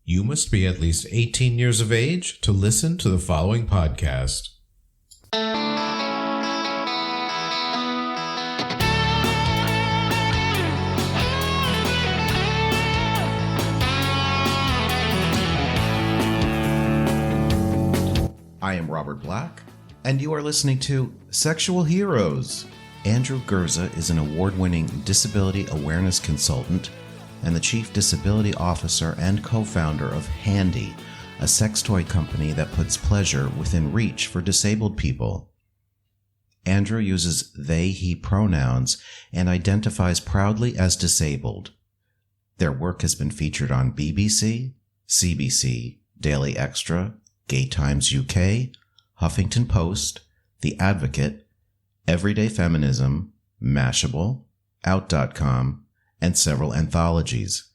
You must be at least 18 years of age to listen to the following podcast. I am Robert Black, and you are listening to Sexual Heroes. Andrew Gurza is an award-winning disability awareness consultant and the Chief Disability Officer and co-founder of Handi, a sex toy company that puts pleasure within reach for disabled people. Andrew uses they/he pronouns and identifies proudly as disabled. Their work has been featured on BBC, CBC, Daily Xtra, Gay Times UK, Huffington Post, The Advocate, Everyday Feminism, Mashable, Out.com, and several anthologies.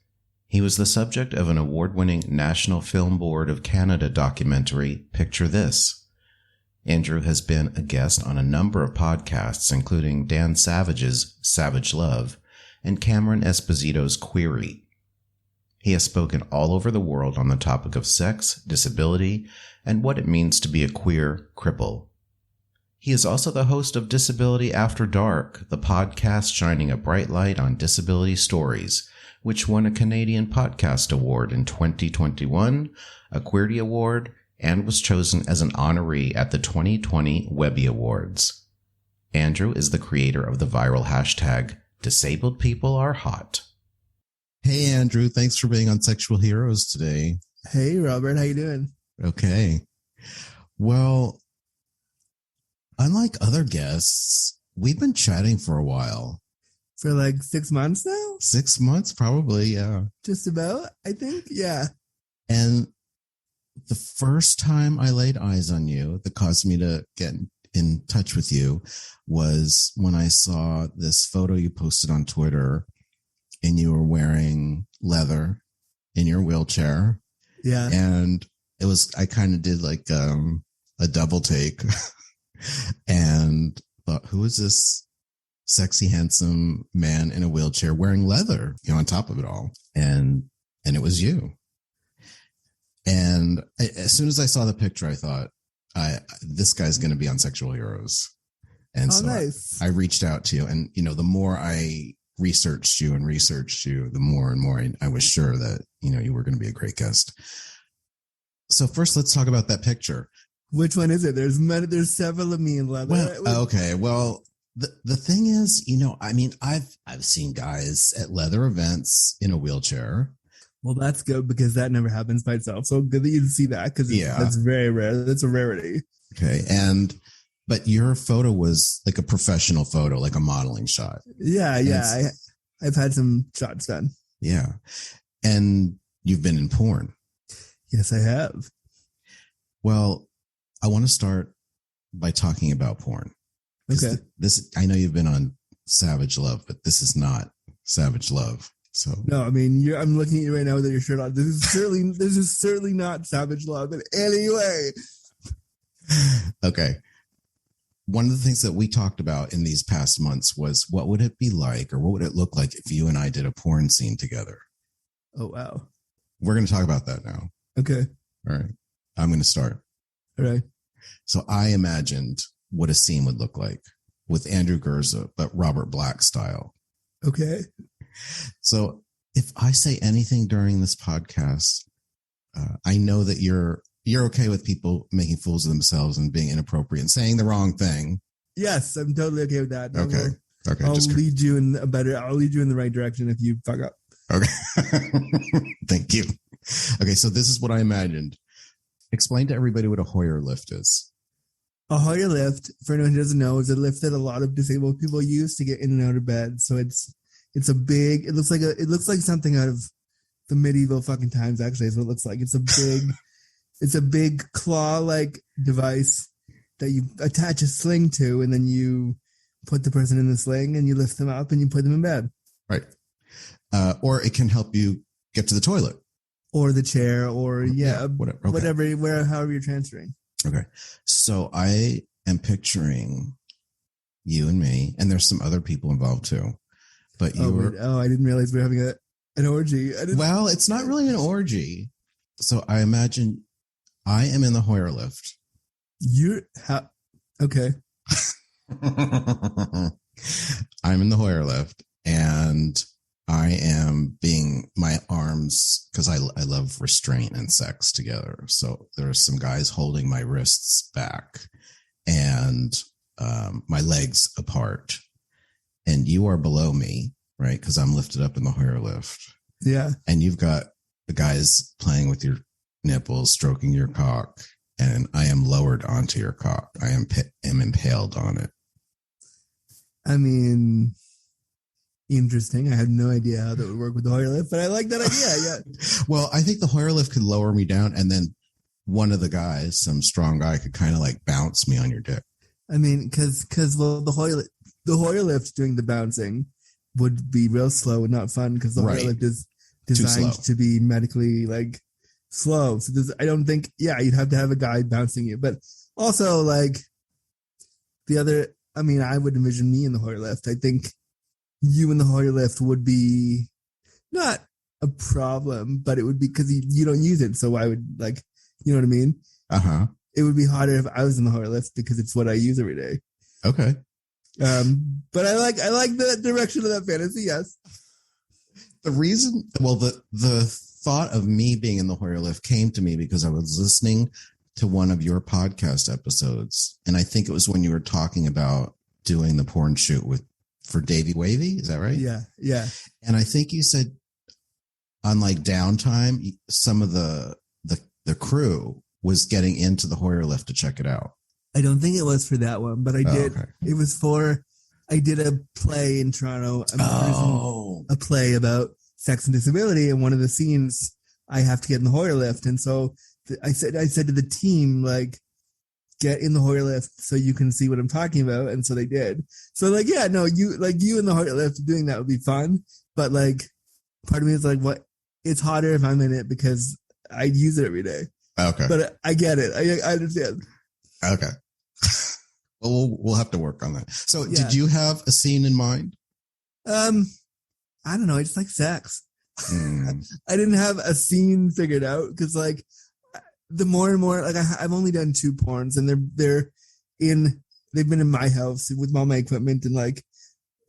He was the subject of an award-winning National Film Board of Canada documentary, Picture This. Andrew has been a guest on a number of podcasts, including Dan Savage's Savage Love and Cameron Esposito's Queery. He has spoken all over the world on the topic of sex, disability, and what it means to be a queer cripple. He is also the host of Disability After Dark, the podcast shining a bright light on disability stories, which won a Canadian Podcast Award in 2021, a Queerty Award, and was chosen as an honoree at the 2020 Webby Awards. Andrew is the creator of the viral hashtag, Disabled People Are Hot. Hey, Andrew, thanks for being on Sexual Heroes today. Hey, Robert, how you doing? Okay. Well, unlike other guests, we've been chatting for a while. For like 6 months now? 6 months, probably, yeah. Just about, I think, yeah. And the first time I laid eyes on you that caused me to get in touch with you was when I saw this photo you posted on Twitter and you were wearing leather in your wheelchair. Yeah. And it was, I kind of did like a double take and thought, who is this sexy, handsome man in a wheelchair wearing leather, on top of it all? And it was you. And as soon as I saw the picture, I thought, this guy's going to be on Sexual Heroes. And so nice. I reached out to you, and, the more I researched you, the more and more I was sure that, you were going to be a great guest. So first, let's talk about that picture. Which one is it? There's several of me in leather. Well, okay. Well, the thing is, I've seen guys at leather events in a wheelchair. Well, that's good because that never happens by itself. So good that you see that because that's very rare. That's a rarity. Okay. But your photo was like a professional photo, like a modeling shot. Yeah. I've had some shots done. Yeah. And you've been in porn. Yes, I have. Well, I want to start by talking about porn. Okay. I know you've been on Savage Love, but this is not Savage Love. So no, I'm looking at you right now with your shirt on. This is certainly not Savage Love in any way. Okay. One of the things that we talked about in these past months was what would it be like, or what would it look like if you and I did a porn scene together? Oh, wow. We're going to talk about that now. Okay. All right. I'm going to start. All right. So I imagined what a scene would look like with Andrew Gurza, but Robert Black style. Okay. So if I say anything during this podcast, I know that you're okay with people making fools of themselves and being inappropriate and saying the wrong thing. Yes, I'm totally okay with that. Okay. Okay. I'll lead you in the right direction if you fuck up. Okay. Thank you. Okay. So this is what I imagined. Explain to everybody what a Hoyer lift is. A Hoyer lift, for anyone who doesn't know, is a lift that a lot of disabled people use to get in and out of bed. So it looks like something out of the medieval fucking times, actually, is what it looks like. It's a big claw-like device that you attach a sling to, and then you put the person in the sling and you lift them up and you put them in bed. Right. Or it can help you get to the toilet. Or the chair, or whatever. Okay. However you're transferring. Okay. So I am picturing you and me, and there's some other people involved too. But I didn't realize we were having an orgy. Well, it's not really an orgy. So I imagine I am in the Hoyer lift. Okay. I'm in the Hoyer lift and I am being my arms, because I love restraint and sex together. So there's some guys holding my wrists back and my legs apart. And you are below me, right? Because I'm lifted up in the Hoyer lift. Yeah. And you've got the guys playing with your nipples, stroking your cock. And I am lowered onto your cock. I am impaled on it. I mean, interesting. I had no idea how that would work with the Hoyer lift, but I like that idea. Yeah. Well, I think the Hoyer lift could lower me down, and then one of the guys, some strong guy, could kind of like bounce me on your dick. I mean, because the Hoyer lift doing the bouncing would be real slow and not fun, because the Hoyer lift is designed to be medically like slow. So I don't think, you'd have to have a guy bouncing you, but also like I would envision me in the Hoyer lift. I think you in the Hoyer lift would be not a problem, but it would be because you don't use it. So I would like, you know what I mean? Uh-huh. It would be harder if I was in the Hoyer lift because it's what I use every day. Okay. But I like the direction of that fantasy. Yes. The reason, the thought of me being in the Hoyer lift came to me because I was listening to one of your podcast episodes. And I think it was when you were talking about doing the porn shoot for Davey Wavy. Is that right? Yeah. Yeah. And I think you said on like downtime, some of the crew was getting into the Hoyer lift to check it out. I don't think it was for that one, but I did. Okay. It was I did a play in Toronto. A play about sex and disability. And one of the scenes I have to get in the Hoyer lift. And so I said to the team, like, get in the Hoyer lift so you can see what I'm talking about. And so they did. So like, you in the Hoyer lift doing that would be fun. But like, part of me is like, what? It's harder if I'm in it because I use it every day. Okay. But I get it. I understand. Okay. Well, we'll have to work on that. So did you have a scene in mind? I don't know. I just like sex. I didn't have a scene figured out because like the more and more, like I've only done 2 porns and they've been in my house with all my equipment and like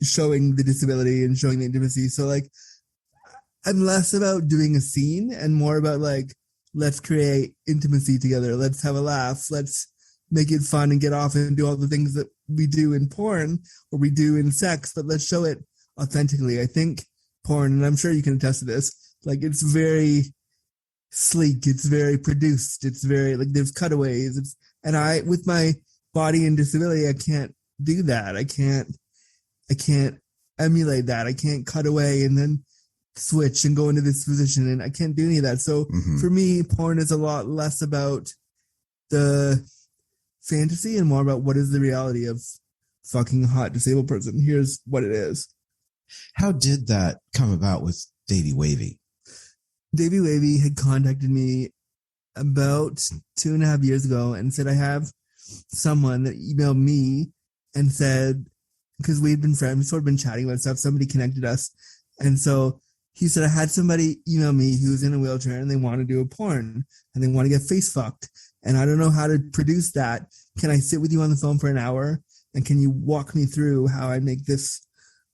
showing the disability and showing the intimacy. So like I'm less about doing a scene and more about like, let's create intimacy together. Let's have a laugh. Let's make it fun and get off and do all the things that we do in porn or we do in sex, but let's show it authentically. I think porn, and I'm sure you can attest to this, like it's very sleek. It's very produced. It's very like there's cutaways. And with my body and disability, I can't do that. I can't emulate that. I can't cut away and then switch and go into this position. And I can't do any of that. So for me, porn is a lot less about the fantasy and more about what is the reality of fucking a hot disabled person. Here's what it is. How did that come about with Davey Wavy? Davey Wavy had contacted me about 2.5 years ago and said, I have someone that emailed me and said, because we'd been friends, we've sort of been chatting about stuff, somebody connected us. And so he said, I had somebody email me who's in a wheelchair and they want to do a porn and they want to get face fucked. And I don't know how to produce that. Can I sit with you on the phone for an hour? And can you walk me through how I make this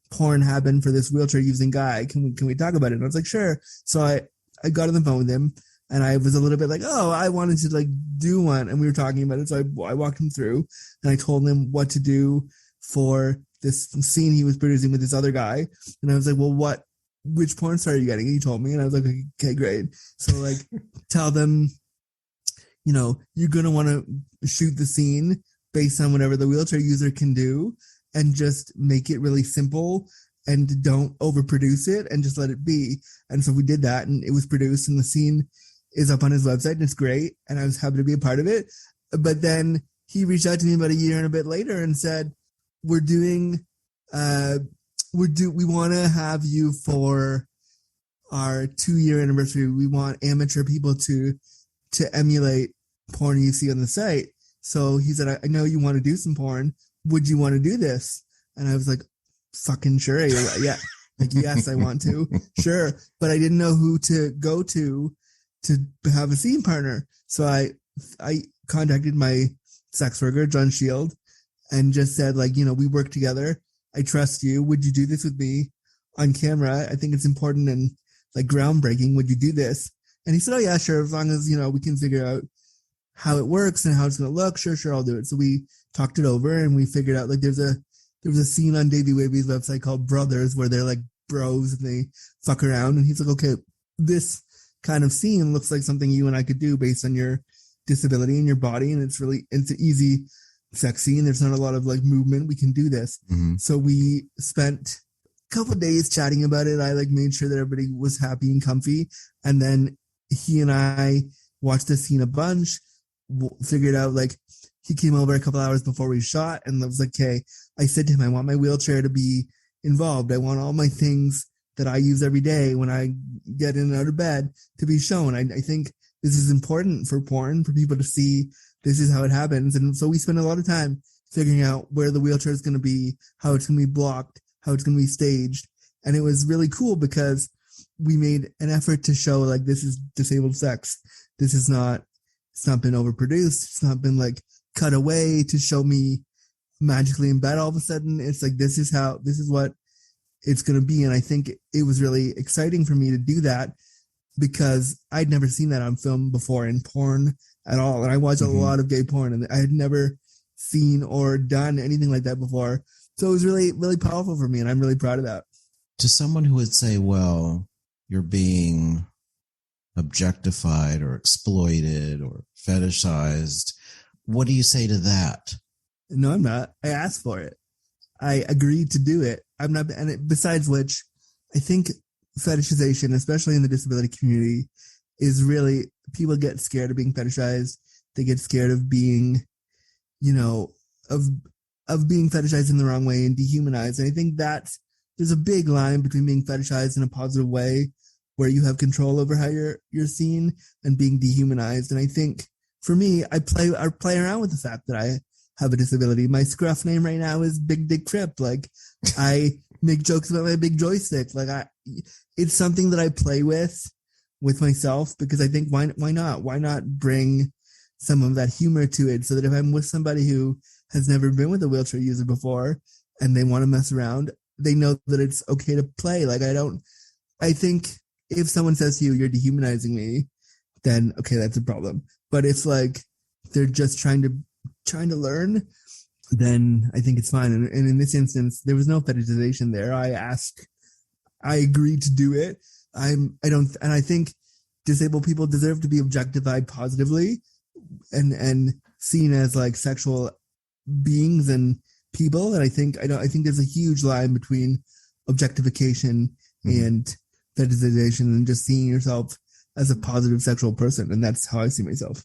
porn happen for this wheelchair using guy? Can we talk about it? And I was like, sure. So I got on the phone with him and I was a little bit like, oh, I wanted to like do one. And we were talking about it. So I walked him through and I told him what to do for this scene he was producing with this other guy. And I was like, well, which porn star are you getting? And he told me, and I was like, okay, great. So like, tell them, you're going to want to shoot the scene based on whatever the wheelchair user can do and just make it really simple and don't overproduce it and just let it be. And so we did that and it was produced and the scene is up on his website and it's great. And I was happy to be a part of it. But then he reached out to me about a year and a bit later and said, we want to have you for our 2-year anniversary. We want amateur people to emulate porn you see on the site. So he said, I know you want to do some porn. Would you want to do this? And I was like, fucking sure. Yeah. Like, yes, I want to. Sure. But I didn't know who to go to to have a scene partner. So I contacted my sex worker, John Shield, and just said, like, you know, we work together. I trust you. Would you do this with me on camera? I think it's important and like groundbreaking. Would you do this? And he said, oh yeah, sure. As long as, you know, we can figure out how it works and how it's going to look. Sure, I'll do it. So we talked it over and we figured out, like, there was a scene on Davey Wavy's website called Brothers where they're like bros and they fuck around. And he's like, okay, this kind of scene looks like something you and I could do based on your disability and your body. And it's an easy sex scene. There's not a lot of like movement. We can do this. Mm-hmm. So we spent a couple of days chatting about it. I like made sure that everybody was happy and comfy. And then he and I watched the scene a bunch, figured out, like, he came over a couple hours before we shot and I was like, okay, I said to him, I want my wheelchair to be involved. I want all my things that I use every day when I get in and out of bed to be shown. I think this is important for porn, for people to see this is how it happens. And so we spend a lot of time figuring out where the wheelchair is going to be, how it's going to be blocked, how it's going to be staged. And it was really cool because we made an effort to show, like, this is disabled sex. This is not, it's not been overproduced. It's not been like cut away to show me magically in bed all of a sudden. It's like, this is what it's going to be. And I think it was really exciting for me to do that because I'd never seen that on film before in porn at all. And I watch a lot of gay porn and I had never seen or done anything like that before. So it was really, really powerful for me. And I'm really proud of that. To someone who would say, well, you're being objectified or exploited or fetishized, what do you say to that? No, I'm not. I asked for it. I agreed to do it. I'm not, besides which, I think fetishization, especially in the disability community, is really, people get scared of being fetishized. They get scared of being, you know, of being fetishized in the wrong way and dehumanized. And I think there's a big line between being fetishized in a positive way, where you have control over how you're seen, and being dehumanized. And I think for me, I play around with the fact that I have a disability. My scruff name right now is Big Dick Crip. Like, I make jokes about my big joystick. Like, it's something that I play with myself, because I think why not? Why not bring some of that humor to it, so that if I'm with somebody who has never been with a wheelchair user before and they want to mess around, they know that it's okay to play. Like, I think if someone says to you, you're dehumanizing me, then okay, that's a problem. But if, like, they're just trying to learn, then I think it's fine. And in this instance, there was no fetishization there. I agreed to do it. I think disabled people deserve to be objectified positively and seen as like sexual beings and people. And I think there's a huge line between objectification and fetishization and just seeing yourself as a positive sexual person. And that's how I see myself.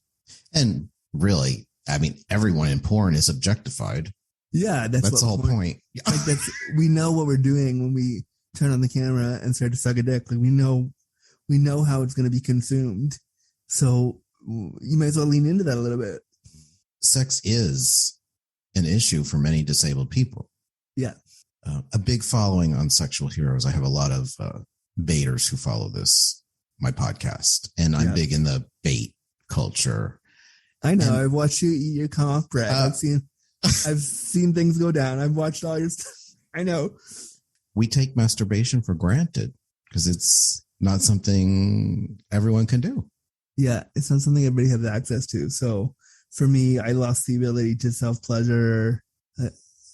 And really, I mean, everyone in porn is objectified. Yeah, that's the whole point. Like, we know what we're doing when we turn on the camera and start to suck a dick. Like, we know how it's going to be consumed. So you might as well lean into that a little bit. Sex is an issue for many disabled people. Yeah. A big following on Sexual Heroes. I have a lot of baiters who follow my podcast, and I'm big in the bait culture. I know. I've watched you eat your cock bread. I've seen things go down. I've watched all your stuff. I know. We take masturbation for granted because it's not something everyone can do. Yeah, it's not something everybody has access to. So for me, I lost the ability to self-pleasure.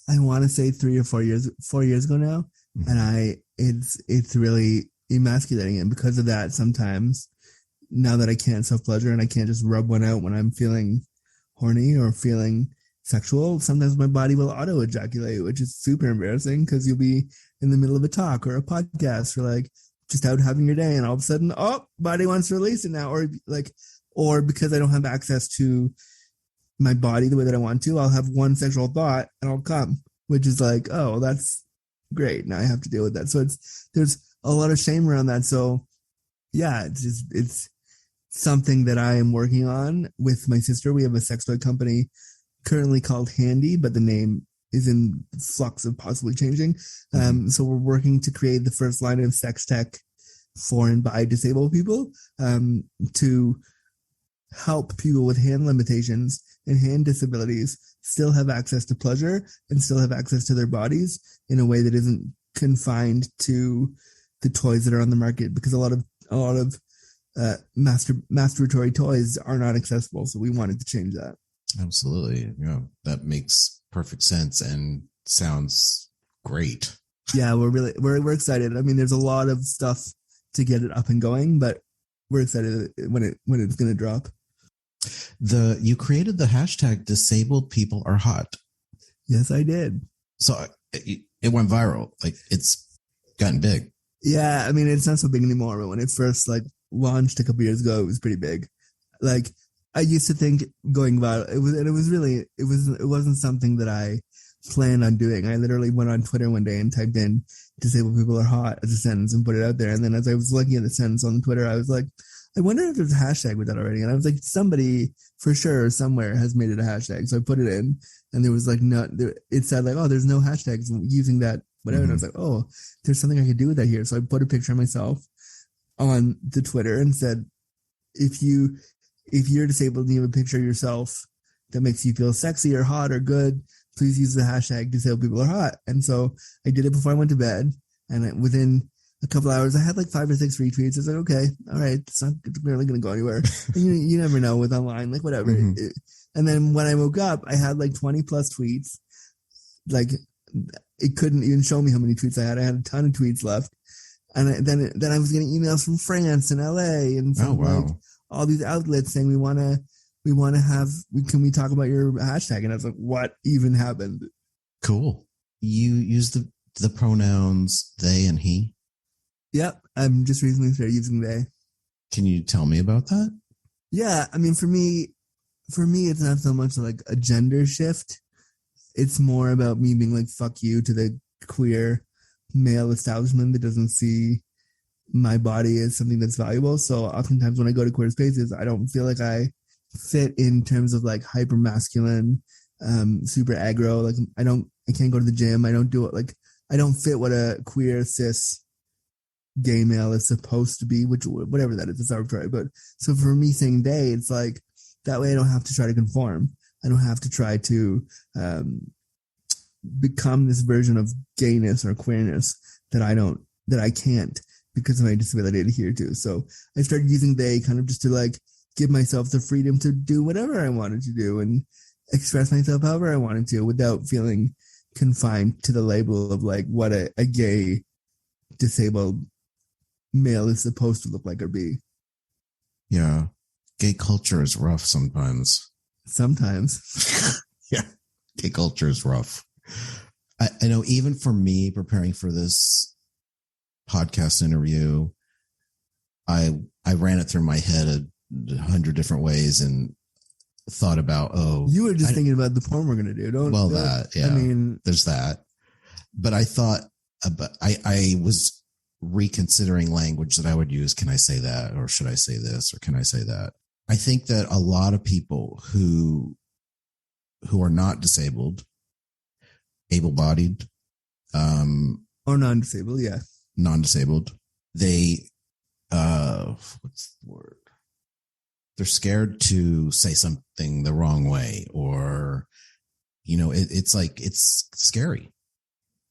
I want to say 3 or 4 years ago now, and it's really emasculating. And because of that, sometimes now that I can't self-pleasure and I can't just rub one out when I'm feeling horny or feeling sexual, sometimes my body will auto-ejaculate, which is super embarrassing because you'll be in the middle of a talk or a podcast or like just out having your day, and all of a sudden, body wants to release it now. Or because I don't have access to my body the way that I want to, I'll have one sexual thought and I'll come, which is like, oh, that's great. Now I have to deal with that. So there's a lot of shame around that. So yeah, it's something that I am working on with my sister. We have a sex toy company currently called Handi, but the name is in flux of possibly changing. So we're working to create the first line of sex tech for and by disabled people, to help people with hand limitations and hand disabilities still have access to pleasure and still have access to their bodies in a way that isn't confined to the toys that are on the market, because a lot of masturbatory toys are not accessible. So we wanted to change that. Absolutely. Yeah, that makes perfect sense and sounds great. Yeah, we're excited. I mean, there's a lot of stuff to get it up and going, but we're excited when it's going to drop. You created the hashtag disabled people are hot. Yes, I did. So it went viral. Like, it's gotten big. Yeah, I mean, it's not so big anymore, but when it first launched a couple years ago, it was pretty big. Like, I used to think going viral, it wasn't something that I planned on doing. I literally went on Twitter one day and typed in "disabled people are hot" as a sentence and put it out there. And then as I was looking at the sentence on Twitter, I was like, I wonder if there's a hashtag with that already. And I was like, somebody for sure somewhere has made it a hashtag. So I put it in, and there was it said oh, there's no hashtags using that, whatever. Mm-hmm. And I was like, oh, there's something I could do with that here. So I put a picture of myself on the Twitter and said, if you're disabled and you have a picture of yourself that makes you feel sexy or hot or good, please use the hashtag disabled people are hot. And so I did it before I went to bed. And within a couple hours, I had 5 or 6 retweets. I was like, okay, all right, it's not really going to go anywhere. And you never know with online, whatever. Mm-hmm. And then when I woke up, I had 20 plus tweets. It couldn't even show me how many tweets I had. I had a ton of tweets left. And then I was getting emails from France and LA and from all these outlets saying, can we talk about your hashtag? And I was like, what even happened? Cool. You use the pronouns they and he? Yep. I'm just recently started using they. Can you tell me about that? Yeah. I mean, for me, it's not so much a gender shift. It's more about me being fuck you to the queer male establishment that doesn't see my body as something that's valuable. So oftentimes when I go to queer spaces, I don't feel like I fit in terms of hyper masculine, super aggro. I can't go to the gym. I don't do it. I don't fit what a queer cis gay male is supposed to be, which whatever that is, it's arbitrary. But so for me saying they, it's that way I don't have to try to conform. I don't have to try to become this version of gayness or queerness that I can't because of my disability adhere to. So I started using they kind of just to give myself the freedom to do whatever I wanted to do and express myself however I wanted to without feeling confined to the label of what a gay disabled male is supposed to look like or be. Yeah. Gay culture is rough sometimes. Yeah. Gay culture is rough. I know even for me preparing for this podcast interview, I ran it through my head 100 different ways and thought about, you were just thinking about the porn we're going to do. Yeah. I mean, there's that. But I thought I was reconsidering language that I would use. Can I say that? Or should I say this? Or can I say that? I think that a lot of people who are not disabled, able-bodied, or non-disabled, yeah. Non-disabled, they, what's the word? They're scared to say something the wrong way, or, it's scary.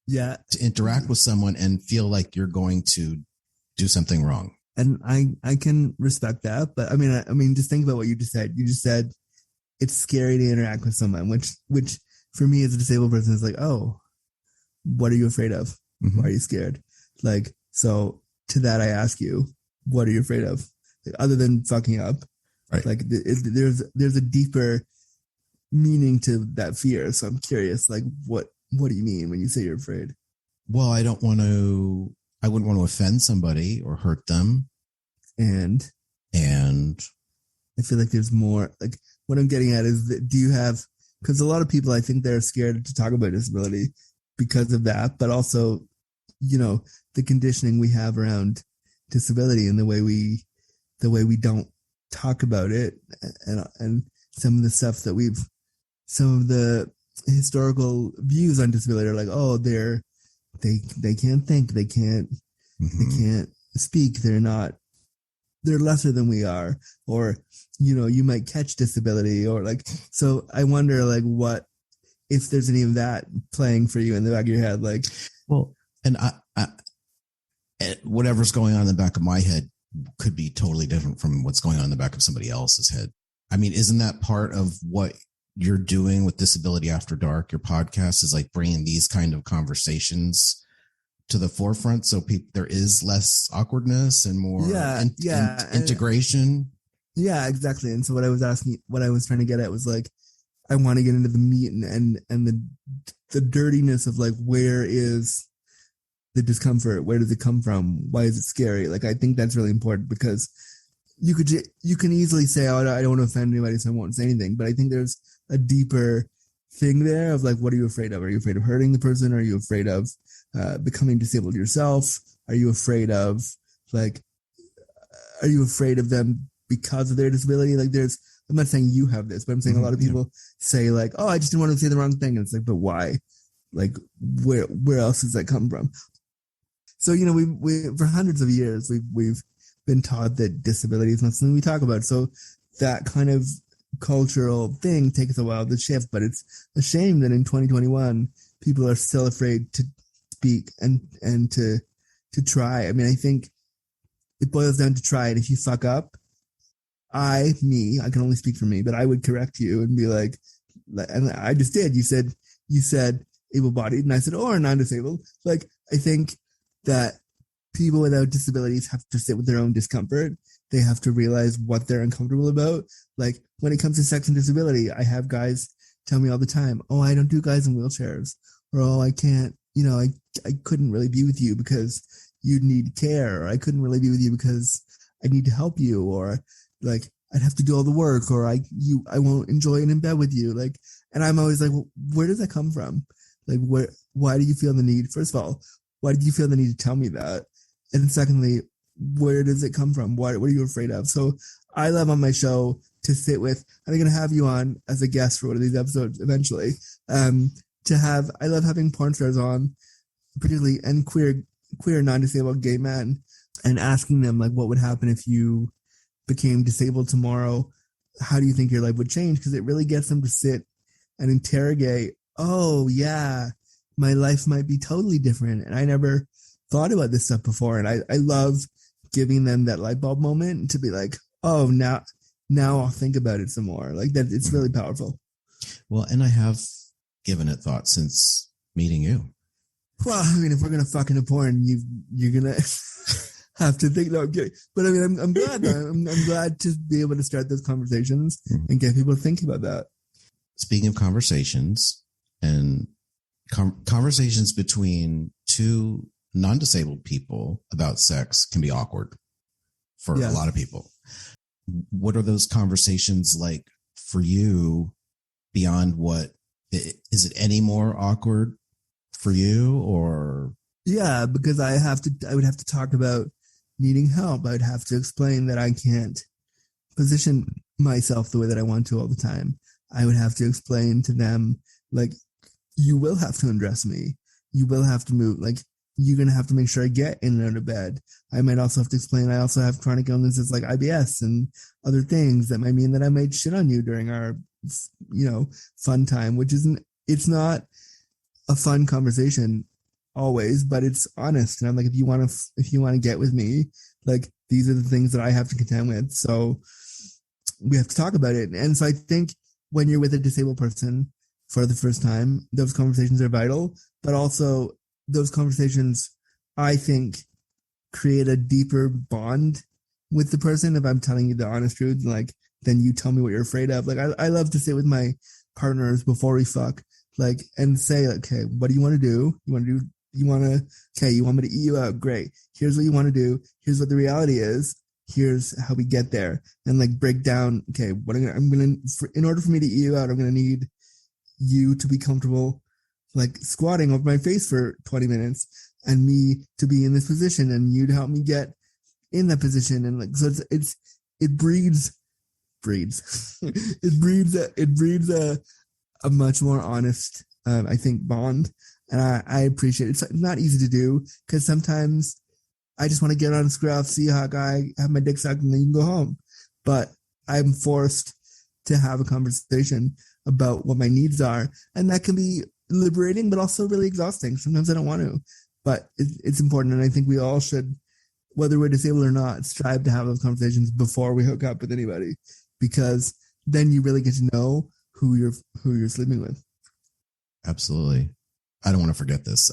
Yeah. To interact with someone and feel like you're going to do something wrong. And I can respect that. But I mean, just think about what you just said. You just said it's scary to interact with someone, which for me as a disabled person is oh, what are you afraid of? Mm-hmm. Why are you scared? So to that, I ask you, what are you afraid of? Other than fucking up, right? There's a deeper meaning to that fear. So I'm curious, what do you mean when you say you're afraid? Well, I wouldn't want to offend somebody or hurt them. And I feel like there's more, what I'm getting at is that do you have, because a lot of people, I think they're scared to talk about disability because of that, but also, the conditioning we have around disability and the way we don't talk about it and some of the stuff that some of the historical views on disability are they can't think, they can't speak, they're lesser than we are, or you might catch disability, or like, so I wonder like what if there's any of that playing for you in the back of your head, like. Well, and I whatever's going on in the back of my head could be totally different from what's going on in the back of somebody else's head. I mean, isn't that part of what you're doing with Disability After Dark? Your podcast is like bringing these kind of conversations to the forefront, so there is less awkwardness and more integration. Yeah, exactly. And so what I was trying to get at was like, I want to get into the meat and the dirtiness of like, where is the discomfort? Where does it come from? Why is it scary? Like, I think that's really important, because you can easily say, oh, I don't want to offend anybody, so I won't say anything. But I think there's a deeper thing there of like, what are you afraid of? Are you afraid of hurting the person? Are you afraid of becoming disabled yourself? Are you afraid of them because of their disability? Like, I'm not saying you have this, but I'm saying a lot of people say like, oh, I just didn't want to say the wrong thing. And it's like, but why? Like, where else does that come from? So, we for hundreds of years, we've been taught that disability is not something we talk about. So that kind of cultural thing takes a while to shift, but it's a shame that in 2021, people are still afraid to speak and to try. I mean, I think it boils down to try it. If you fuck up, I can only speak for me, but I would correct you and be like, and I just did. You said able-bodied, and I said, or non-disabled. Like, I think that people without disabilities have to sit with their own discomfort. They have to realize what they're uncomfortable about. Like, when it comes to sex and disability, I have guys tell me all the time, oh, I don't do guys in wheelchairs, or, oh, I can't, I couldn't really be with you because you need care, or I couldn't really be with you because I need to help you, or like, I'd have to do all the work, or I won't enjoy it in bed with you. Like, and I'm always like, well, where does that come from? Like, why do you feel the need? First of all, why did you feel the need to tell me that? And secondly, where does it come from? What are you afraid of? So I love on my show to sit with, I'm going to have you on as a guest for one of these episodes eventually. I love having porn stars on, particularly, and queer non-disabled gay men, and asking them like, what would happen if you became disabled tomorrow? How do you think your life would change? Because it really gets them to sit and interrogate, oh yeah, my life might be totally different, and I never thought about this stuff before. And I love giving them that light bulb moment to be like, oh, now I'll think about it some more. Like, that, it's really powerful. Well, and I have given it thought since meeting you. Well, I mean, if we're gonna fuck into porn, you're gonna have to think. No, I'm kidding. But I mean, I'm glad. I'm glad to be able to start those conversations and get people to think about that. Speaking of conversations, and conversations between two non-disabled people about sex can be awkward for a lot of people. What are those conversations like for you? Beyond what is it any more awkward for you, or? Yeah, because I would have to talk about needing help. I would have to explain that I can't position myself the way that I want to all the time. I would have to explain to them, like, you will have to undress me. You will have to move. Like, you're going to have to make sure I get in and out of bed. I might also have to explain I also have chronic illnesses like IBS and other things that might mean that I might shit on you during our, fun time, it's not a fun conversation always, but it's honest. And I'm like, if you want to get with me, like, these are the things that I have to contend with. So we have to talk about it. And so I think when you're with a disabled person for the first time, those conversations are vital, but also those conversations, I think, create a deeper bond with the person. If I'm telling you the honest truth, like, then you tell me what you're afraid of. Like, I love to sit with my partners before we fuck, like, and say, okay, what do you want to do? You want me to eat you out? Great. Here's what you want to do. Here's what the reality is. Here's how we get there. And like, break down, okay, in order for me to eat you out, I'm going to need you to be comfortable, like, squatting over my face for 20 minutes, and me to be in this position, and you to help me get in that position. And like, so it breeds a much more honest, I think, bond. And I appreciate it. It's not easy to do, because sometimes I just want to get on a screw off, see a hot guy, have my dick sucked, and then you can go home. But I'm forced to have a conversation about what my needs are. And that can be liberating, but also really exhausting. Sometimes I don't want to, but it's important. And I think we all should, whether we're disabled or not, strive to have those conversations before we hook up with anybody, because then you really get to know who you're sleeping with. Absolutely. I don't want to forget this.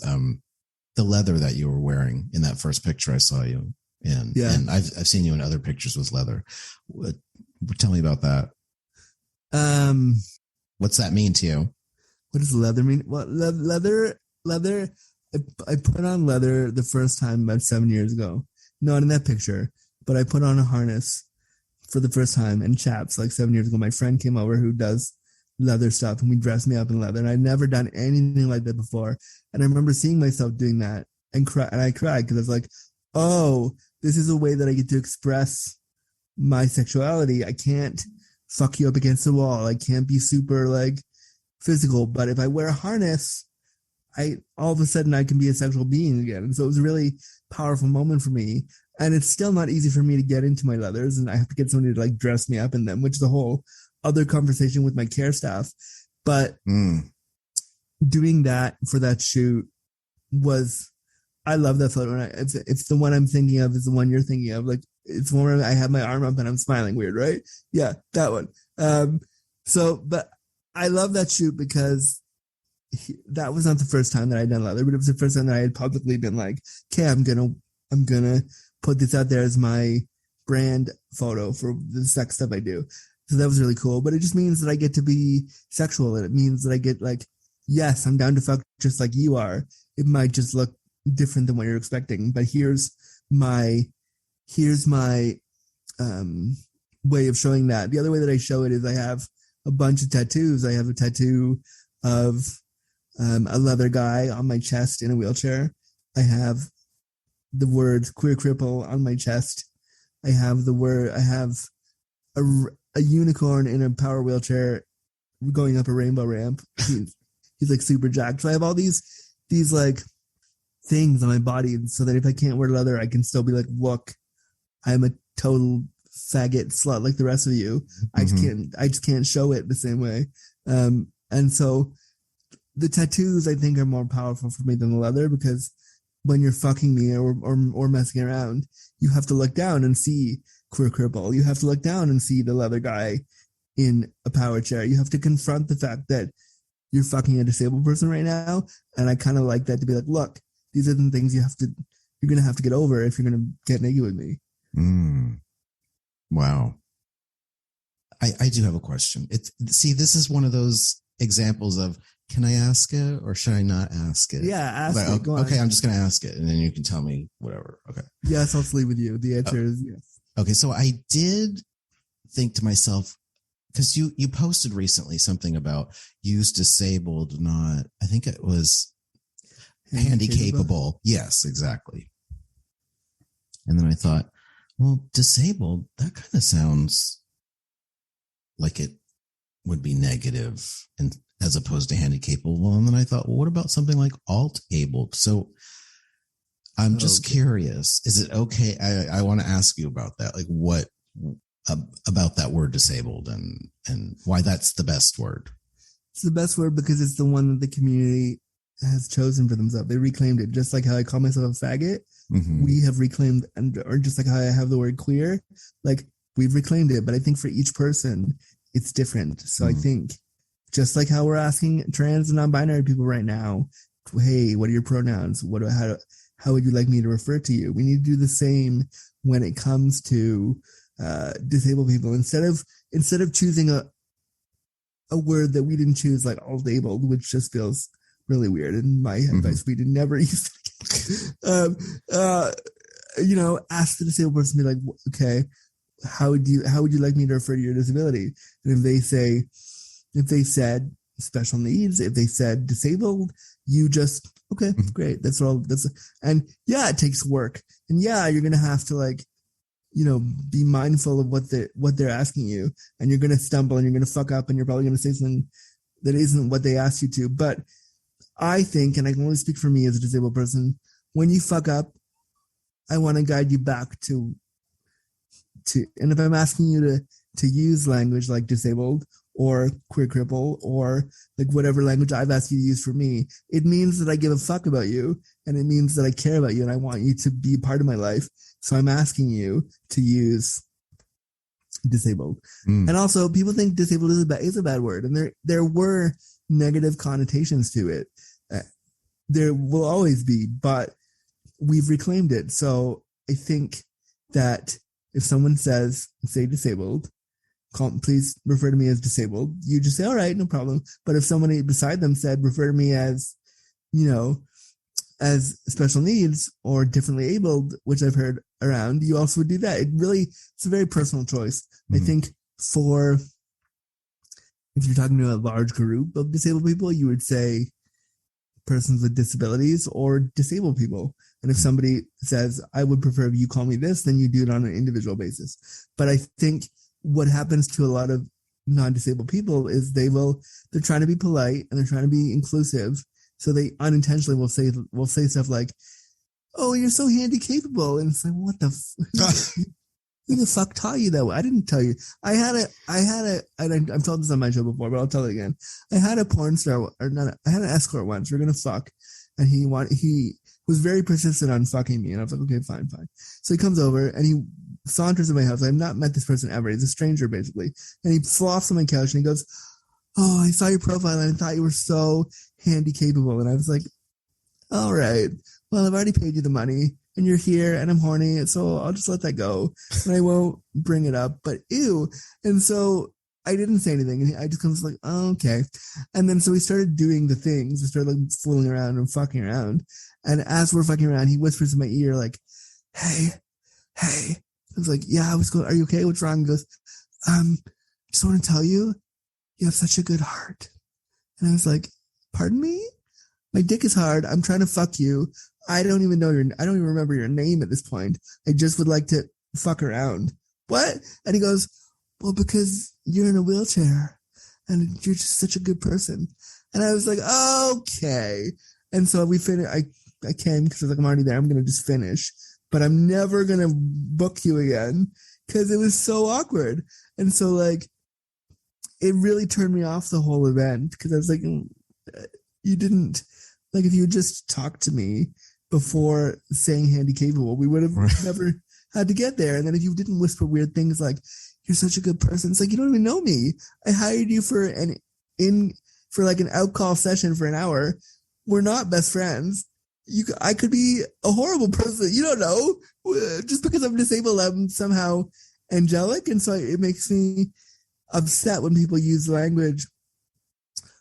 The leather that you were wearing in that first picture I saw you in, and I've seen you in other pictures with leather. Tell me about that. What's that mean to you? What does leather mean? Well, leather. I put on leather the first time about 7 years ago. Not in that picture, but I put on a harness for the first time and chaps like 7 years ago. My friend came over who does leather stuff, and we dressed me up in leather, and I'd never done anything like that before. And I remember seeing myself doing that and I cried because I was like, oh, this is a way that I get to express my sexuality. I can't fuck you up against the wall. I can't be super like physical, but if I wear a harness, all of a sudden I can be a sexual being again. And so it was a really powerful moment for me. And it's still not easy for me to get into my leathers, and I have to get somebody to like dress me up in them, which is a whole other conversation with my care staff. But doing that for that shoot I love that photo. And it's the one I'm thinking of, is the one you're thinking of. Like, it's one where I have my arm up and I'm smiling weird, right? Yeah, that one. But I love that shoot because that was not the first time that I'd done leather, but it was the first time that I had publicly been like, okay, I'm gonna put this out there as my brand photo for the sex stuff I do. So that was really cool. But it just means that I get to be sexual, and it means that I get like, yes, I'm down to fuck just like you are. It might just look different than what you're expecting, but here's my way of showing that. The other way that I show it is I have a bunch of tattoos. I have a tattoo of a leather guy on my chest in a wheelchair. I have the word Queer Cripple on my chest. I have a unicorn in a power wheelchair going up a rainbow ramp. He's like super jacked. So I have all these like things on my body, so that if I can't wear leather, I can still be like, look, I'm a total faggot slut like the rest of you. Mm-hmm. I just can't show it the same way. And so the tattoos, I think, are more powerful for me than the leather, because when you're fucking me or messing around, you have to look down and see Queer Cripple. You have to look down and see the leather guy in a power chair. You have to confront the fact that you're fucking a disabled person right now. And I kind of like that, to be like, look, these are the things you're going to have to get over if you're going to get naked with me. Wow. I do have a question. This is one of those examples of, can I ask it or should I not ask it? Yeah, ask it. Go on. Okay, I'm just going to ask it, and then you can tell me whatever. Okay. Yes, I'll sleep with you. The answer is yes. Okay, so I did think to myself, because you posted recently something about use disabled, not, I think it was handy capable. Yes, exactly. And then I thought, well, disabled, that kind of sounds like it would be negative, and as opposed to handy capable. And then I thought, well, what about something like alt-abled? So I'm just curious, is it okay? I want to ask you about that. Like, what about that word disabled, and why that's the best word? It's the best word because it's the one that the community has chosen for themselves. They reclaimed it, just like how I call myself a faggot. Mm-hmm. We have reclaimed, or just like how I have the word queer, like we've reclaimed it. But I think for each person, it's different. So I think just like how we're asking trans and non-binary people right now, hey, what are your pronouns? How would you like me to refer to you? We need to do the same when it comes to disabled people. Instead of choosing a word that we didn't choose, like alt-abled, which just feels really weird. And my advice would be to never use it. Ask the disabled person, be like, okay, how would you like me to refer to your disability? And if they said special needs, if they said disabled, you just, okay, great. And yeah, it takes work. And yeah, you're going to have to be mindful of what they're asking you, and you're going to stumble and you're going to fuck up and you're probably going to say something that isn't what they asked you to. But I think, and I can only speak for me as a disabled person, when you fuck up, I want to guide you back to, and if I'm asking you to use language like disabled or queer cripple or like whatever language I've asked you to use for me, it means that I give a fuck about you, and it means that I care about you and I want you to be a part of my life. So I'm asking you to use disabled. And also people think disabled is a bad word, and there were negative connotations to it. There will always be, but we've reclaimed it. So I think that if someone says, say disabled, please refer to me as disabled, you just say, all right, no problem. But if somebody beside them said, refer to me as, as special needs or differently abled, which I've heard around, you also would do that. It's a very personal choice. I think if you're talking to a large group of disabled people, you would say persons with disabilities or disabled people. And if somebody says, I would prefer if you call me this, then you do it on an individual basis. But I think what happens to a lot of non-disabled people is they're trying to be polite and they're trying to be inclusive. So they unintentionally will say stuff like, oh, you're so handy capable. And it's like, what the who the fuck taught you that way? I didn't tell you. I've told this on my show before, but I'll tell it again. I had a porn star, I had an escort once. We're going to fuck. And he was very persistent on fucking me. And I was like, okay, fine. So he comes over and he saunters to my house. I've not met this person ever. He's a stranger, basically. And he flops on my couch and he goes, oh, I saw your profile and I thought you were so handy capable. And I was like, all right, well, I've already paid you the money and you're here and I'm horny. So I'll just let that go and I won't bring it up, but ew. And so I didn't say anything. And I just comes like, oh, okay. And then so we started doing the things. We started like fooling around and fucking around. And as we're fucking around, he whispers in my ear like, hey. I was like, yeah, what's going on? Are you okay? What's wrong? He goes, just want to tell you, you have such a good heart. And I was like, pardon me? My dick is hard. I'm trying to fuck you. I don't even remember your name at this point. I just would like to fuck around. What? And he goes, well, because you're in a wheelchair and you're just such a good person. And I was like, okay. And so we finished. I came because I was like, I'm already there. I'm going to just finish, but I'm never going to book you again because it was so awkward. And so like, it really turned me off the whole event because I was like, you didn't, like, if you had just talked to me before saying handy capable, we would have never had to get there. And then if you didn't whisper weird things like, you're such a good person, it's like, you don't even know me. I hired you for like an out call session for an hour. We're not best friends. I could be a horrible person. You don't know. Just because I'm disabled, I'm somehow angelic. And so it makes me upset when people use language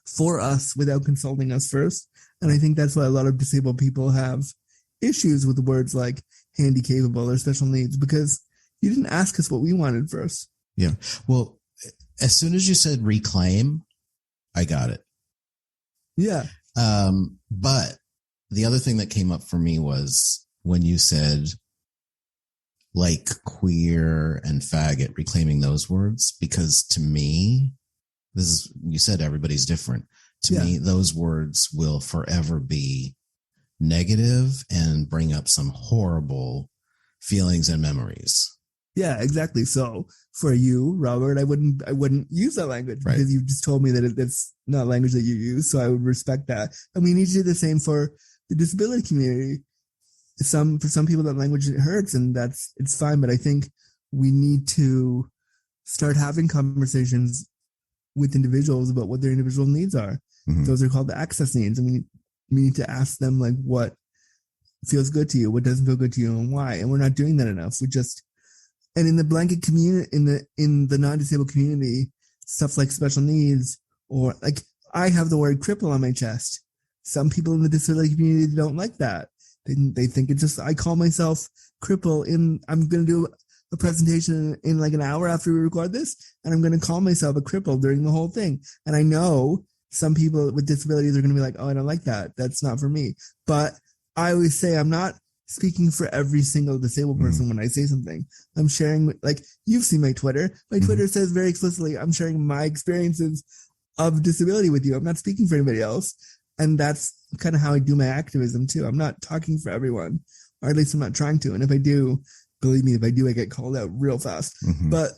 for us without consulting us first. And I think that's why a lot of disabled people have issues with words like handy capable or special needs, because you didn't ask us what we wanted first. Yeah. Well, as soon as you said reclaim, I got it. Yeah. But the other thing that came up for me was when you said like queer and faggot, reclaiming those words, because to me, you said everybody's different. To me, those words will forever be negative and bring up some horrible feelings and memories. Yeah, exactly. So for you, Robert, I wouldn't use that language because you just told me that it's not language that you use. So I would respect that. And we need to do the same for the disability community. For some people that language hurts, and it's fine. But I think we need to start having conversations with individuals about what their individual needs are. Mm-hmm. Those are called the access needs. And we need to ask them like what feels good to you, what doesn't feel good to you, and why. And we're not doing that enough. And in the blanket community, in the non-disabled community, stuff like special needs, or like I have the word cripple on my chest. Some people in the disability community don't like that. They think it's just, I call myself cripple I'm going to do a presentation in like an hour after we record this, and I'm going to call myself a cripple during the whole thing. And I know some people with disabilities are going to be like, oh, I don't like that. That's not for me. But I always say I'm not speaking for every single disabled person when I say something. I'm sharing, like, you've seen my Twitter. My Twitter says very explicitly, I'm sharing my experiences of disability with you. I'm not speaking for anybody else. And that's kind of how I do my activism too. I'm not talking for everyone. or at least I'm not trying to. And if I do, believe me, if I do, I get called out real fast. Mm-hmm. But,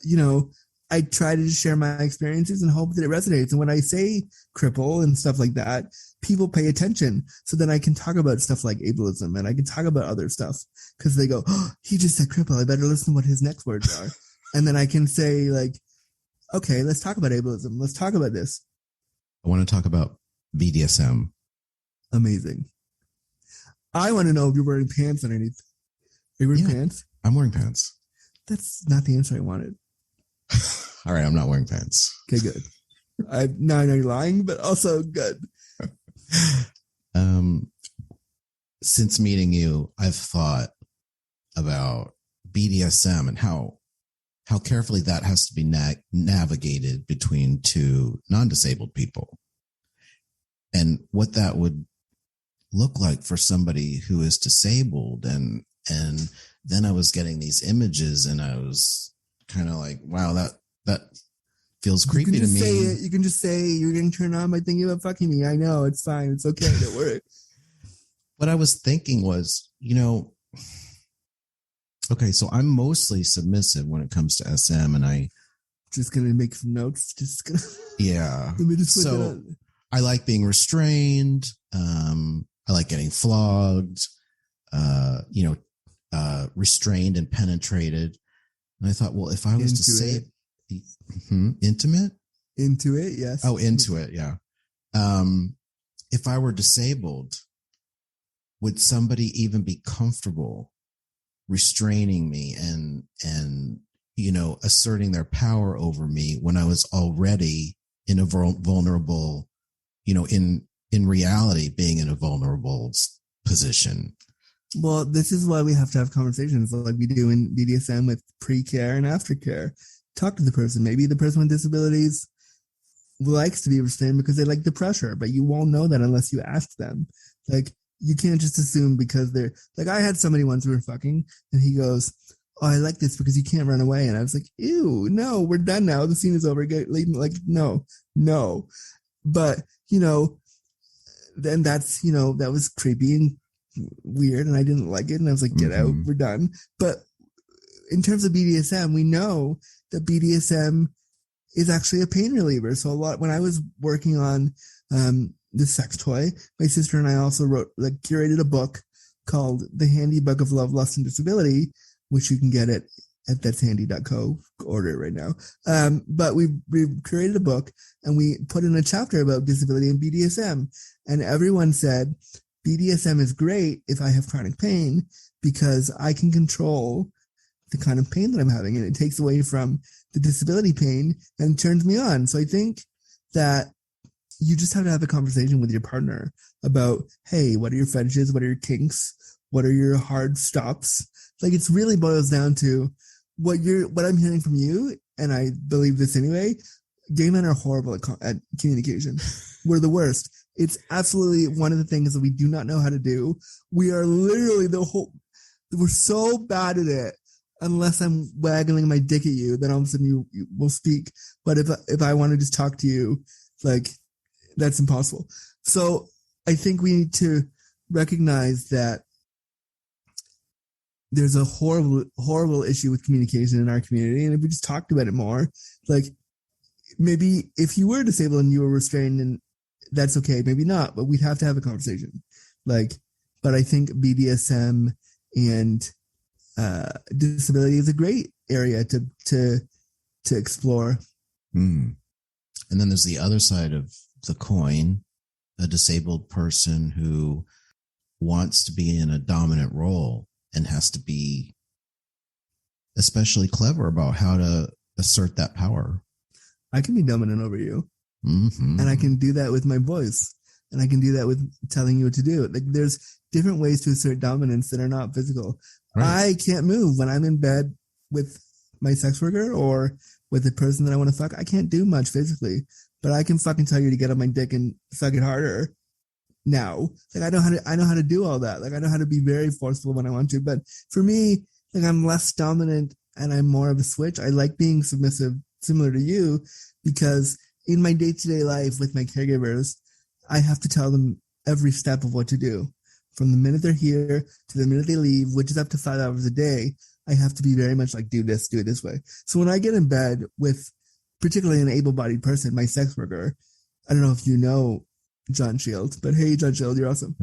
I try to just share my experiences and hope that it resonates. And when I say cripple and stuff like that, people pay attention. So then I can talk about stuff like ableism and I can talk about other stuff because they go, oh, he just said cripple. I better listen to what his next words are. And then I can say like, okay, let's talk about ableism. Let's talk about this. I want to talk about BDSM. Amazing. I want to know if you're wearing pants underneath. Are you wearing pants? I'm wearing pants. That's not the answer I wanted. All right, I'm not wearing pants. Okay, good. Now I know you're lying, but also good. Since meeting you, I've thought about BDSM and how carefully that has to be navigated between two non-disabled people, and what that would look like for somebody who is disabled. And then I was getting these images, and I was kind of like, wow, that feels creepy to me. You can just say you're getting turned on by thinking about fucking me. I know, it's fine. It's okay. Don't worry. What I was thinking was, okay, so I'm mostly submissive when it comes to SM, and I just gonna make some notes. Yeah. Let me just put that So on. I like being restrained. I like getting flogged. Restrained and penetrated. And I thought, well, if I was to say intimate, into it, yes. Oh, into it, yeah. If I were disabled, would somebody even be comfortable restraining me and asserting their power over me when I was already in a vulnerable, in reality being in a vulnerable position? Well, this is why we have to have conversations like we do in BDSM with pre-care and aftercare. Talk to the person. Maybe the person with disabilities likes to be restrained because they like the pressure, but you won't know that unless you ask them. Like, you can't just assume because they're like, I had somebody once we were fucking and he goes, oh, I like this because you can't run away. And I was like, ew, no, we're done now. The scene is over. Like, no. But, then that's, that was creepy and weird and I didn't like it. And I was like, get out, we're done. But in terms of BDSM, we know that BDSM is actually a pain reliever. So when I was working on the sex toy, my sister and I also curated a book called The Handi Book of Love, Lust, and Disability, which you can get at that'shandi.co. Order it right now. But we created a book and we put in a chapter about disability and BDSM. And everyone said, BDSM is great if I have chronic pain because I can control the kind of pain that I'm having and it takes away from the disability pain and turns me on. So I think that you just have to have a conversation with your partner about, hey, what are your fetishes? What are your kinks? What are your hard stops? Like, it really boils down to what I'm hearing from you. And I believe this anyway. Gay men are horrible at communication. We're the worst. It's absolutely one of the things that we do not know how to do. We are literally we're so bad at it. Unless I'm waggling my dick at you, then all of a sudden you will speak. But if I want to just talk to you, like, that's impossible. So I think we need to recognize that there's a horrible, horrible issue with communication in our community. And if we just talked about it more, like, maybe if you were disabled and you were restrained, and that's okay, maybe not, but we'd have to have a conversation. Like, but I think BDSM and disability is a great area to explore. And then there's the other side of the coin, a disabled person who wants to be in a dominant role and has to be especially clever about how to assert that power. I can be dominant over you. And I can do that with my voice. And I can do that with telling you what to do. Like, there's different ways to assert dominance that are not physical. Right. I can't move when I'm in bed with my sex worker or with the person that I want to fuck. I can't do much physically, but I can fucking tell you to get on my dick and suck it harder now. Like, I know how to do all that. Like, I know how to be very forceful when I want to. But for me, like, I'm less dominant and I'm more of a switch. I like being submissive, similar to you, because in my day-to-day life with my caregivers, I have to tell them every step of what to do, from the minute they're here to the minute they leave, which is up to 5 hours a day, I have to be very much like, do it this way. So when I get in bed with particularly an able-bodied person, my sex worker, I don't know if you know John Shield, but hey, John Shield, you're awesome.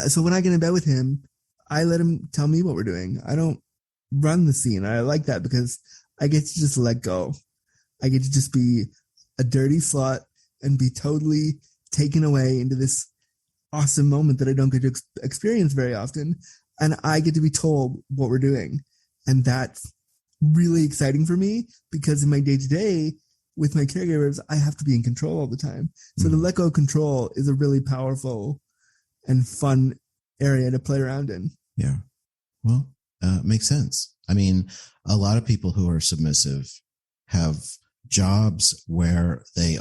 So when I get in bed with him, I let him tell me what we're doing. I don't run the scene. I like that because I get to just let go. I get to just be a dirty slut and be totally taken away into this awesome moment that I don't get to experience very often. And I get to be told what we're doing. And that's really exciting for me because in my day-to-day with my caregivers, I have to be in control all the time. So to let go of control is a really powerful and fun area to play around in. Yeah. Well, makes sense. I mean, a lot of people who are submissive have jobs where they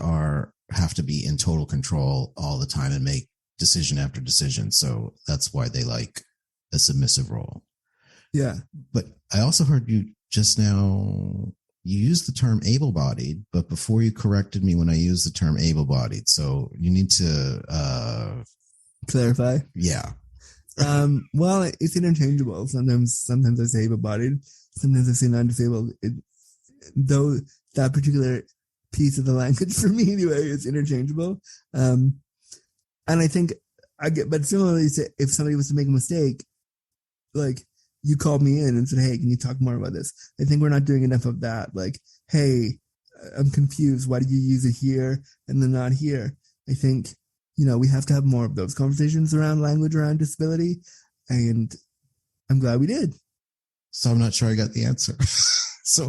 have to be in total control all the time and make decision after decision. So that's why they like a submissive role. Yeah. But I also heard you just now, you used the term able-bodied, but before you corrected me when I used the term able-bodied. So you need to clarify. Yeah. Well, it's interchangeable. Sometimes I say able-bodied, sometimes I say non-disabled. Though that particular piece of the language for me anyway is interchangeable. And I think but similarly, if somebody was to make a mistake, like you called me in and said, hey, can you talk more about this? I think we're not doing enough of that. Like, hey, I'm confused. Why did you use it here and then not here? I think, we have to have more of those conversations around language, around disability. And I'm glad we did. So I'm not sure I got the answer. So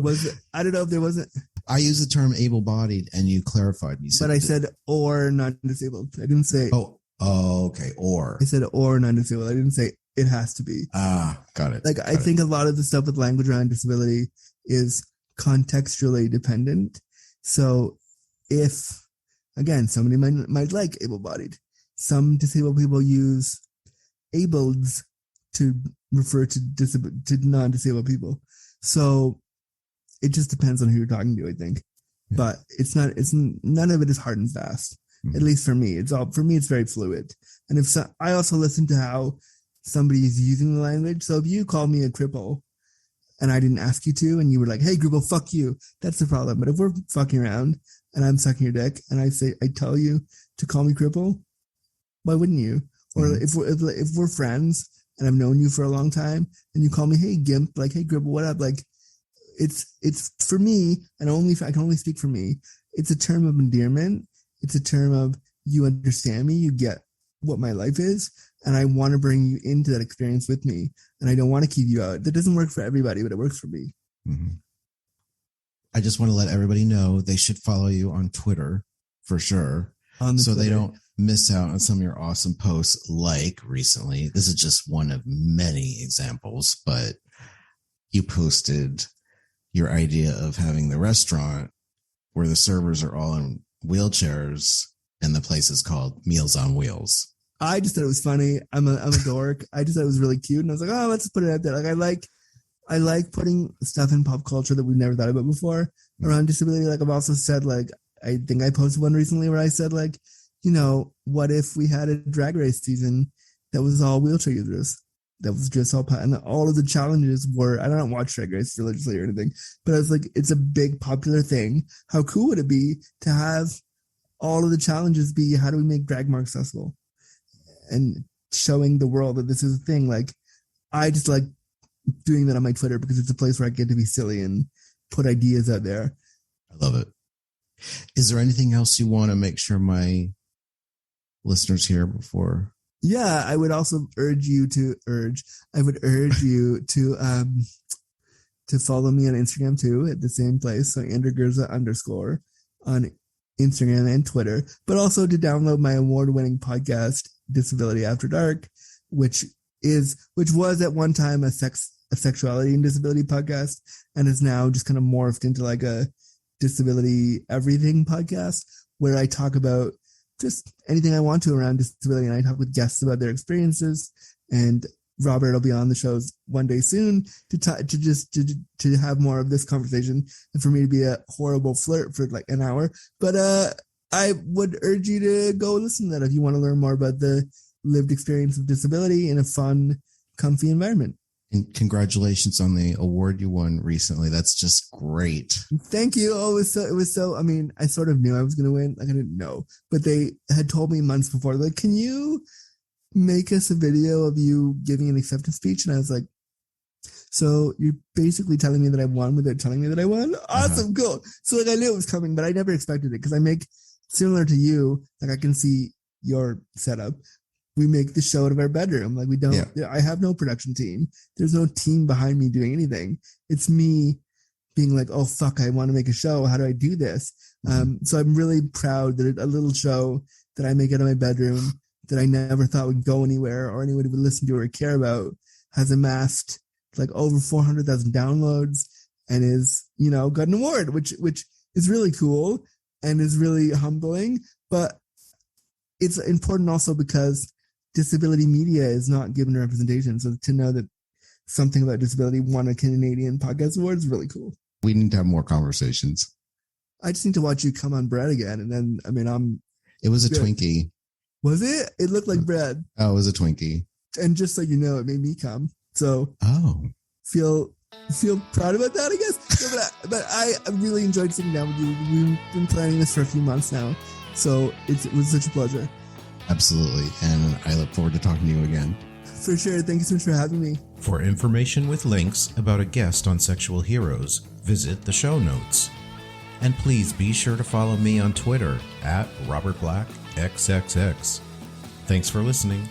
I don't know if there wasn't. I used the term able-bodied and you clarified. You said, but I said or non-disabled. I didn't say. Oh, okay. Or. I said or non-disabled. I didn't say it has to be. Got it. I think a lot of the stuff with language around disability is contextually dependent. So if, again, somebody might like able-bodied. Some disabled people use ableds to refer to non-disabled people. So it just depends on who you're talking to, I think. Yeah. But none of it is hard and fast. Mm-hmm. At least for me, it's very fluid. And I also listen to how somebody is using the language. So if you call me a cripple and I didn't ask you to, and you were like, hey, cripple, fuck you, that's the problem. But if we're fucking around and I'm sucking your dick and I tell you to call me cripple, why wouldn't you? Or if we're friends and I've known you for a long time and you call me, hey, gimp, like, hey, cripple, what up? Like, it's for me, and I can only speak for me. It's a term of endearment. It's a term of you understand me, you get what my life is, and I want to bring you into that experience with me, and I don't want to keep you out. That doesn't work for everybody, but it works for me. Mm-hmm. I just want to let everybody know they should follow you on Twitter for sure, so they don't miss out on some of your awesome posts. Like recently, this is just one of many examples, but you posted your idea of having the restaurant where the servers are all in wheelchairs and the place is called Meals on Wheels. I just thought it was funny. I'm a dork. I just thought it was really cute. And I was like, oh, let's put it out there. Like, I like putting stuff in pop culture that we've never thought about before around disability. Like I've also said, like, I think I posted one recently where I said, like, what if we had a drag race season that was all wheelchair users? That was just and all of the challenges were, I don't watch Drag Race religiously or anything, but I was like, it's a big popular thing. How cool would it be to have all of the challenges be, how do we make drag more accessible? And showing the world that this is a thing. Like, I just like doing that on my Twitter because it's a place where I get to be silly and put ideas out there. I love it. Is there anything else you want to make sure my listeners hear before? Yeah, I would also urge you to follow me on Instagram too at the same place. So Andrew Gurza _ on Instagram and Twitter, but also to download my award-winning podcast, Disability After Dark, which was at one time a sexuality and disability podcast and is now just kind of morphed into like a disability everything podcast where I talk about just anything I want to around disability, and I talk with guests about their experiences. And Robert will be on the shows one day soon to have more of this conversation, and for me to be a horrible flirt for like an hour. But I would urge you to go listen to that if you want to learn more about the lived experience of disability in a fun, comfy environment. And congratulations on the award you won recently. That's just great. Thank you. Oh, it was so, I mean, I sort of knew I was going to win. Like, I didn't know, but they had told me months before, like, can you make us a video of you giving an acceptance speech? And I was like, so you're basically telling me that I won without telling me that I won? Awesome. Cool. So like, I knew it was coming, but I never expected it because I make similar to you. Like, I can see your setup. We make the show out of our bedroom. Like, we don't, I have no production team. There's no team behind me doing anything. It's me being like, oh, fuck, I want to make a show. How do I do this? So I'm really proud that a little show that I make out of my bedroom that I never thought would go anywhere or anybody would listen to or care about has amassed like over 400,000 downloads and is, you know, got an award, which is really cool and is really humbling. But it's important also because disability media is not given a representation. So to know that something about disability won a Canadian Podcast Award is really cool. We need to have more conversations. I just need to watch you come on bread again. And then, I mean, It was a good. Twinkie. Was it? It looked like bread. Oh, it was a Twinkie. And just so you know, it made me come. So feel proud about that, I guess. No, but I really enjoyed sitting down with you. We've been planning this for a few months now. So it was such a pleasure. Absolutely. And I look forward to talking to you again. For sure. Thank you so much for having me. For information with links about a guest on Sexual Heroes, visit the show notes. And please be sure to follow me on Twitter @RobertBlackXXX. Thanks for listening.